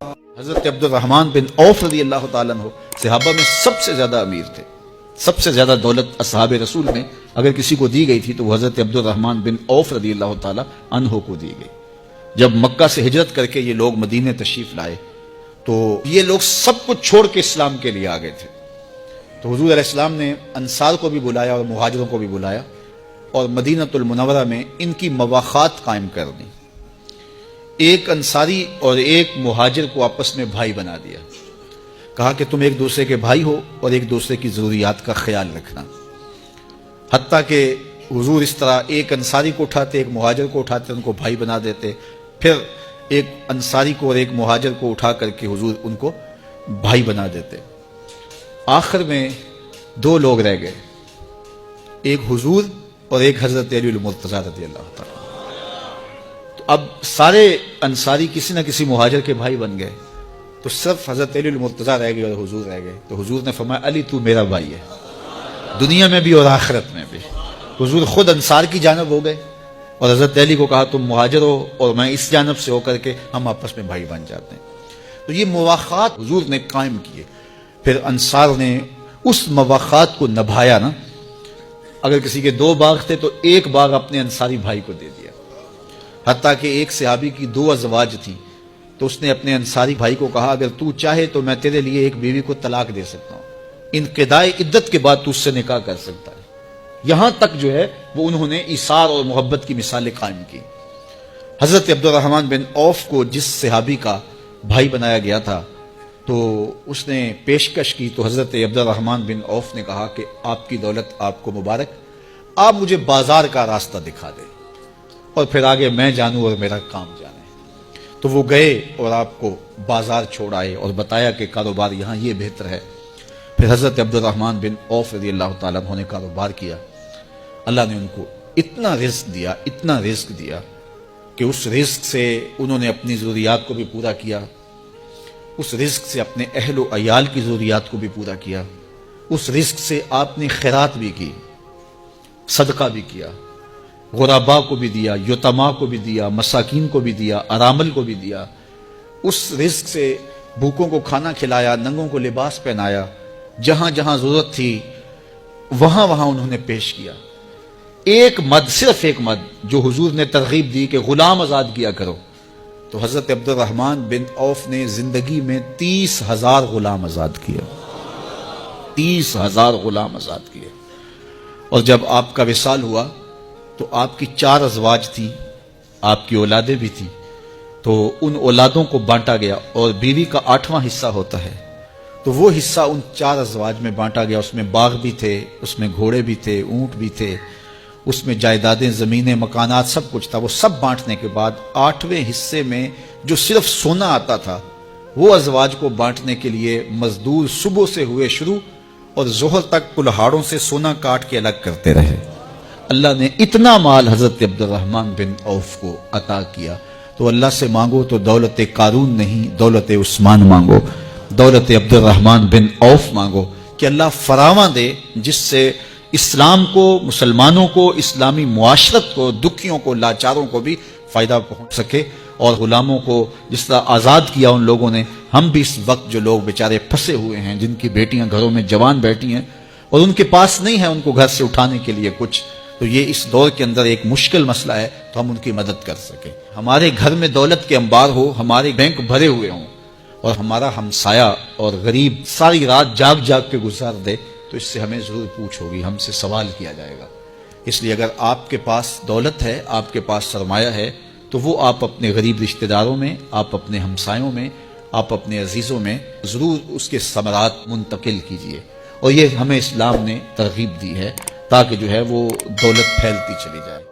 حضرت عبدالرحمن بن عوف رضی اللہ تعالیٰ عنہ صحابہ میں سب سے زیادہ امیر تھے. سب سے زیادہ دولت اصحاب رسول میں اگر کسی کو دی گئی تھی تو وہ حضرت عبدالرحمن بن عوف رضی اللہ تعالیٰ عنہ کو دی گئی. جب مکہ سے ہجرت کر کے یہ لوگ مدینے تشریف لائے تو یہ لوگ سب کچھ چھوڑ کے اسلام کے لیے آ گئے تھے. تو حضور علیہ السلام نے انصار کو بھی بلایا اور مہاجروں کو بھی بلایا اور مدینہ المنورہ میں ان کی مواخات قائم کر دی. ایک انصاری اور ایک مہاجر کو آپس میں بھائی بنا دیا. کہا کہ تم ایک دوسرے کے بھائی ہو اور ایک دوسرے کی ضروریات کا خیال رکھنا. حتیٰ کہ حضور اس طرح ایک انصاری کو اٹھاتے ایک مہاجر کو اٹھاتے ان کو بھائی بنا دیتے. پھر ایک انصاری کو اور ایک مہاجر کو اٹھا کر کے حضور ان کو بھائی بنا دیتے. آخر میں دو لوگ رہ گئے, ایک حضور اور ایک حضرت علی المرتضی رضی اللہ تعالیٰ. تو اب سارے انصاری کسی نہ کسی مہاجر کے بھائی بن گئے تو صرف حضرت علی المرتضی رہ گئے اور حضور رہ گئے. تو حضور نے فرمایا علی تو میرا بھائی ہے, دنیا میں بھی اور آخرت میں بھی. حضور خود انصار کی جانب ہو گئے اور حضرت علی کو کہا تم مہاجر ہو اور میں اس جانب سے ہو کر کے ہم آپس میں بھائی بن جاتے ہیں. تو یہ مواخات حضور نے قائم کیے. پھر انصار نے اس مواخات کو نبھایا نا. اگر کسی کے 2 باغ تھے تو ایک باغ اپنے انصاری بھائی کو دے دیا. حتیٰ کہ ایک صحابی کی 2 ازواج تھیں تو اس نے اپنے انصاری بھائی کو کہا اگر تو چاہے تو میں تیرے لیے ایک بیوی کو طلاق دے سکتا ہوں, انقضاء عدت کے بعد تو اس سے نکاح کر سکتا ہے. یہاں تک جو ہے وہ انہوں نے ایثار اور محبت کی مثالیں قائم کی. حضرت عبدالرحمن بن عوف کو جس صحابی کا بھائی بنایا گیا تھا تو اس نے پیشکش کی تو حضرت عبدالرحمن بن عوف نے کہا کہ آپ کی دولت آپ کو مبارک, آپ مجھے بازار کا راستہ دکھا دیں اور پھر آگے میں جانوں اور میرا کام جانے. تو وہ گئے اور آپ کو بازار چھوڑ آئے اور بتایا کہ کاروبار یہاں یہ بہتر ہے. پھر حضرت عبدالرحمن بن عوف رضی اللہ تعالیٰ عنہ نے کاروبار کیا. اللہ نے ان کو اتنا رزق دیا کہ اس رزق سے انہوں نے اپنی ضروریات کو بھی پورا کیا, اس رزق سے اپنے اہل و عیال کی ضروریات کو بھی پورا کیا, اس رزق سے آپ نے خیرات بھی کی, صدقہ بھی کیا, غرباء کو بھی دیا, یتما کو بھی دیا, مساکین کو بھی دیا, ارامل کو بھی دیا. اس رزق سے بھوکوں کو کھانا کھلایا, ننگوں کو لباس پہنایا, جہاں جہاں ضرورت تھی وہاں وہاں انہوں نے پیش کیا. صرف ایک مد جو حضور نے ترغیب دی کہ غلام آزاد کیا کرو, تو حضرت عبدالرحمن بن عوف نے زندگی میں 30,000 غلام آزاد کیا. 30,000 غلام آزاد کیے. اور جب آپ کا وصال ہوا تو آپ کی 4 ازواج تھی, آپ کی اولادیں بھی تھیں. تو ان اولادوں کو بانٹا گیا اور بیوی کا 8واں حصہ ہوتا ہے تو وہ حصہ ان 4 ازواج میں بانٹا گیا. اس میں باغ بھی تھے, اس میں گھوڑے بھی تھے, اونٹ بھی تھے, اس میں جائیدادیں, زمینیں, مکانات, سب کچھ تھا. وہ سب بانٹنے کے بعد 8ویں حصے میں جو صرف سونا آتا تھا وہ ازواج کو بانٹنے کے لیے مزدور صبح سے ہوئے شروع اور ظہر تک کلہاڑوں سے سونا کاٹ کے الگ کرتے رہے. اللہ نے اتنا مال حضرت عبدالرحمن بن عوف کو عطا کیا. تو اللہ سے مانگو تو دولت قارون نہیں, دولت عثمان مانگو, دولت عبدالرحمن بن عوف مانگو کہ اللہ فراواں دے جس سے اسلام کو, مسلمانوں کو, اسلامی معاشرت کو, دکھیوں کو, لاچاروں کو بھی فائدہ پہنچ سکے. اور غلاموں کو جس طرح آزاد کیا ان لوگوں نے, ہم بھی اس وقت جو لوگ بیچارے پھنسے ہوئے ہیں, جن کی بیٹیاں گھروں میں جوان بیٹھی ہیں اور ان کے پاس نہیں ہے ان کو گھر سے اٹھانے کے لیے کچھ, تو یہ اس دور کے اندر ایک مشکل مسئلہ ہے, تو ہم ان کی مدد کر سکیں. ہمارے گھر میں دولت کے انبار ہو, ہمارے بینک بھرے ہوئے ہوں اور ہمارا ہمسایہ اور غریب ساری رات جاگ جاگ کے گزار دے تو اس سے ہمیں ضرور پوچھ ہوگی, ہم سے سوال کیا جائے گا. اس لیے اگر آپ کے پاس دولت ہے, آپ کے پاس سرمایہ ہے, تو وہ آپ اپنے غریب رشتہ داروں میں, آپ اپنے ہمسایوں میں, آپ اپنے عزیزوں میں ضرور اس کے ثمرات منتقل کیجئے. اور یہ ہمیں اسلام نے ترغیب دی ہے تاکہ جو ہے وہ دولت پھیلتی چلی جائے.